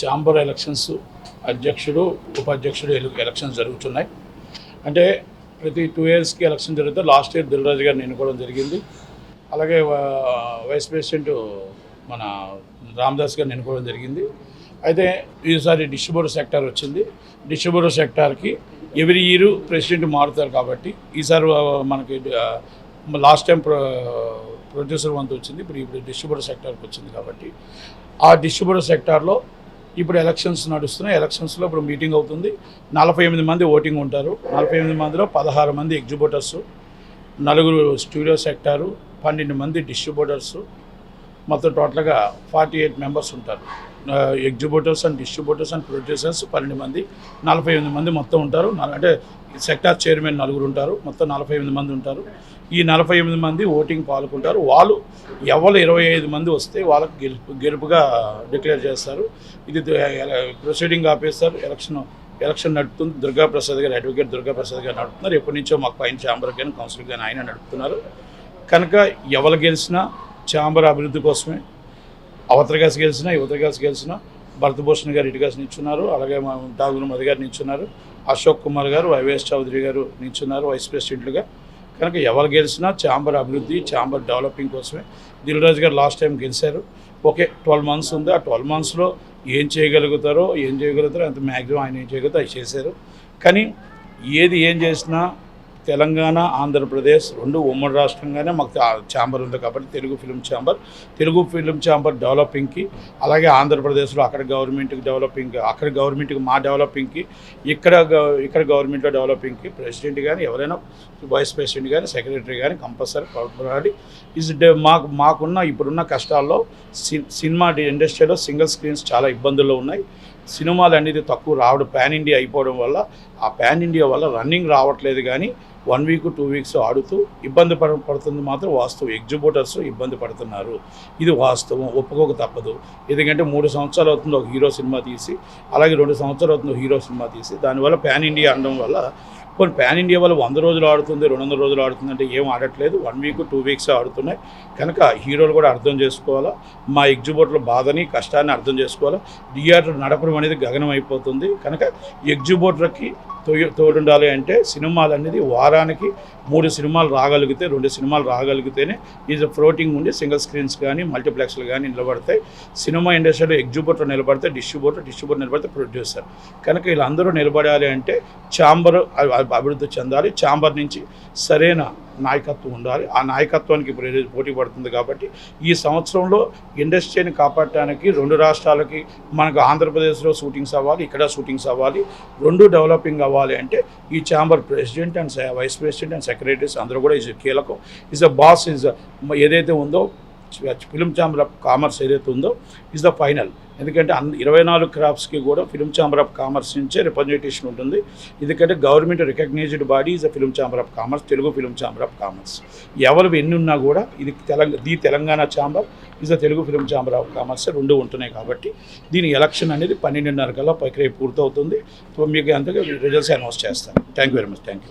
Chamber elections అధ్యక్షుడు ఉపాధ్యక్షుడు elections జరుగుతున్నాయి. అంటే ప్రతి 2 yearsకి ఎలక్షన్ జరిగితే లాస్ట్ ఇయర్ దిల్రాజు గారిని ఎన్నుకోవడం జరిగింది. అలాగే వైస్ ప్రెసిడెంట్ మన రామదాస్ గారిని ఎన్నుకోవడం జరిగింది. అయితే ఈసారి డిస్ట్రిబ్యూటర్ సెక్టార్ వచ్చింది. డిస్ట్రిబ్యూటర్ సెక్టార్కి ఎవ్రీ ఇయర్ ప్రెసిడెంట్ మారుతారు కాబట్టి ఈసారి మనకి లాస్ట్ టైం ప్రొడ్యూసర్ వంతు వచ్చింది, ఇప్పుడు డిస్ట్రిబ్యూటర్ సెక్టార్కి వచ్చింది. కాబట్టి ఆ డిస్ట్రిబ్యూటర్ సెక్టార్లో ఇప్పుడు ఎలక్షన్స్ నడుస్తున్నాయి. ఎలక్షన్స్లో ఇప్పుడు మీటింగ్ అవుతుంది. 48 మంది ఓటింగ్ ఉంటారు. 48 మందిలో 16 మంది ఎగ్జిబ్యూటర్సు, 4 స్టూడియో సెక్టారు, 12 మంది డిస్ట్రిబ్యూటర్సు, మొత్తం టోటల్గా 48 మెంబర్స్ ఉంటారు. Exhibitors and distributors and producers 12 మంది, 48 మంది మొత్తం ఉంటారు. అంటే సెక్టార్ చైర్మన్ 4 ఉంటారు. మొత్తం 48 మంది ఉంటారు. ఈ 48 మంది ఓటింగ్ పాల్గొంటారు. వాళ్ళు ఎవరు 25 మంది వస్తే వాళ్ళకి గెలుపుగా డిక్లేర్ చేస్తారు. ఇది ప్రొసీడింగ్ ఆపేస్తారు. ఎలక్షన్ నడుపుతుంది దుర్గాప్రసాద్ గారు, అడ్వకేట్ దుర్గాప్రసాద్ గారు నడుపుతున్నారు. ఎప్పటి నుంచో మాకు పైన ఛాంబర్ కానీ కౌన్సిల్ కానీ ఆయన నడుపుతున్నారు. కనుక ఎవరు గెలిచినా ఛాంబర్ అభివృద్ధి కోసమే. అవతరగాసి గెలిచినా యువతరగాసి గెలిచినా భరతభూషణ్ గారు ఇటుగాసి నిల్చున్నారు. అలాగే మా డాగుల మధు గారు నిల్చున్నారు. అశోక్ కుమార్ గారు, వైవేష్ చౌదరి గారు నిల్చున్నారు వైస్ ప్రెసిడెంట్లుగా. కనుక ఎవరు గెలిచినా ఛాంబర్ అభివృద్ధి, ఛాంబర్ డెవలపింగ్ కోసమే. దిల్రాజు గారు లాస్ట్ టైం గెలిచారు. ఓకే, 12 months ఉంది. ఆ 12 monthsలో ఏం చేయగలుగుతారో అంత మ్యాక్సిమం ఆయన ఏం చేయగలుగుతారో అది చేశారు. కానీ ఏం చేసినా తెలంగాణ ఆంధ్రప్రదేశ్ 2 ఉమ్మడి రాష్ట్రంగానే మాకు ఛాంబర్ ఉంది. కాబట్టి తెలుగు ఫిలిం ఛాంబర్ డెవలపింగ్కి, అలాగే ఆంధ్రప్రదేశ్లో అక్కడ గవర్నమెంట్కి డెవలపింగ్, అక్కడ గవర్నమెంట్కి మా డెవలపింగ్కి, ఇక్కడ గవర్నమెంట్లో డెవలపింగ్కి ప్రెసిడెంట్ కానీ ఎవరైనా వైస్ ప్రెసిడెంట్ కానీ సెక్రటరీ కానీ కంపల్సరీ పోరాడి మాకున్న ఇప్పుడున్న కష్టాల్లో సినిమా ఇండస్ట్రీలో సింగిల్ స్క్రీన్స్ చాలా ఇబ్బందుల్లో ఉన్నాయి. సినిమాలు అనేది తక్కువ రావడం, పాన్ ఇండియా అయిపోవడం వల్ల, ఆ పాన్ ఇండియా వల్ల రన్నింగ్ రావట్లేదు. కానీ 1 week 2 weeks ఆడుతూ ఇబ్బంది పడుతుంది మాత్రం వాస్తవం. ఎగ్జిబ్యూటర్స్ ఇబ్బంది పడుతున్నారు, ఇది వాస్తవం, ఒప్పుకోక తప్పదు. ఎందుకంటే 3 సంవత్సరాలు అవుతుంది ఒక హీరో సినిమా తీసి, అలాగే 2 సంవత్సరాలు అవుతుంది ఒక హీరో సినిమా తీసి. దానివల్ల పాన్ ఇండియా అనడం వల్ల కొన్ని పాన్ ఇండియా వల్ల 100 రోజులు ఆడుతుంది, 200 రోజులు ఆడుతుంది అంటే ఏం ఆడట్లేదు. 1 week 2 weeks ఆడుతున్నాయి. కనుక హీరోలు కూడా అర్థం చేసుకోవాలా, మా ఎగ్జిబ్యూటర్ల బాధని కష్టాన్ని అర్థం చేసుకోవాలా. థియేటర్ నడపడం అనేది గగనం అయిపోతుంది. కనుక ఎగ్జిబ్యూటర్కి తోడుండాలి అంటే సినిమాలు అనేది వారానికి 3 సినిమాలు రాగలిగితే, 2 సినిమాలు రాగలిగితేనే ఫ్లోటింగ్ ఉండి సింగిల్ స్క్రీన్స్ కానీ మల్టీప్లెక్స్లు కానీ నిలబడతాయి. సినిమా ఇండస్ట్రీలో ఎగ్జిబ్యూటర్ నిలబడితే డిస్ట్రిబ్యూటర్ నిలబడితే ప్రొడ్యూసర్. కనుక వీళ్ళందరూ నిలబడాలి అంటే ఛాంబర్ అభివృద్ధి చెందాలి. ఛాంబర్ నుంచి సరైన నాయకత్వం ఉండాలి. ఆ నాయకత్వానికి పోటీ పడుతుంది. కాబట్టి ఈ సంవత్సరంలో ఇండస్ట్రీని కాపాడటానికి 2 రాష్ట్రాలకి, మనకు ఆంధ్రప్రదేశ్లో షూటింగ్స్ అవ్వాలి, ఇక్కడ షూటింగ్స్ అవ్వాలి, 2 డెవలపింగ్ అవ్వాలి అంటే ఈ chamber president and vice president and secretaries అందరూ కూడా కీలకం. అ బాస్ ఏదైతే ఉందో ఫిలిం ఛాంబర్ ఆఫ్ కామర్స్ ఏదైతే ఉందో ద ఫైనల్. ఎందుకంటే 24 క్రాఫ్ట్స్కి కూడా ఫిలిం ఛాంబర్ ఆఫ్ కామర్స్ నుంచే రిప్రజెంటేషన్ ఉంటుంది. ఎందుకంటే government recognized body film chamber of commerce, Telugu film chamber of commerce. ఎవరు ఎన్ని ఉన్నా కూడా ఇది Telangana chamber Telugu film chamber of commerce 2 ఉంటున్నాయి. కాబట్టి దీని ఎలక్షన్ అనేది 12:30 కల్లా రేపు పూర్తవుతుంది. సో మీకు అంతగా రిజల్ట్స్ అనౌన్స్ చేస్తాను. Thank you very much. Thank you.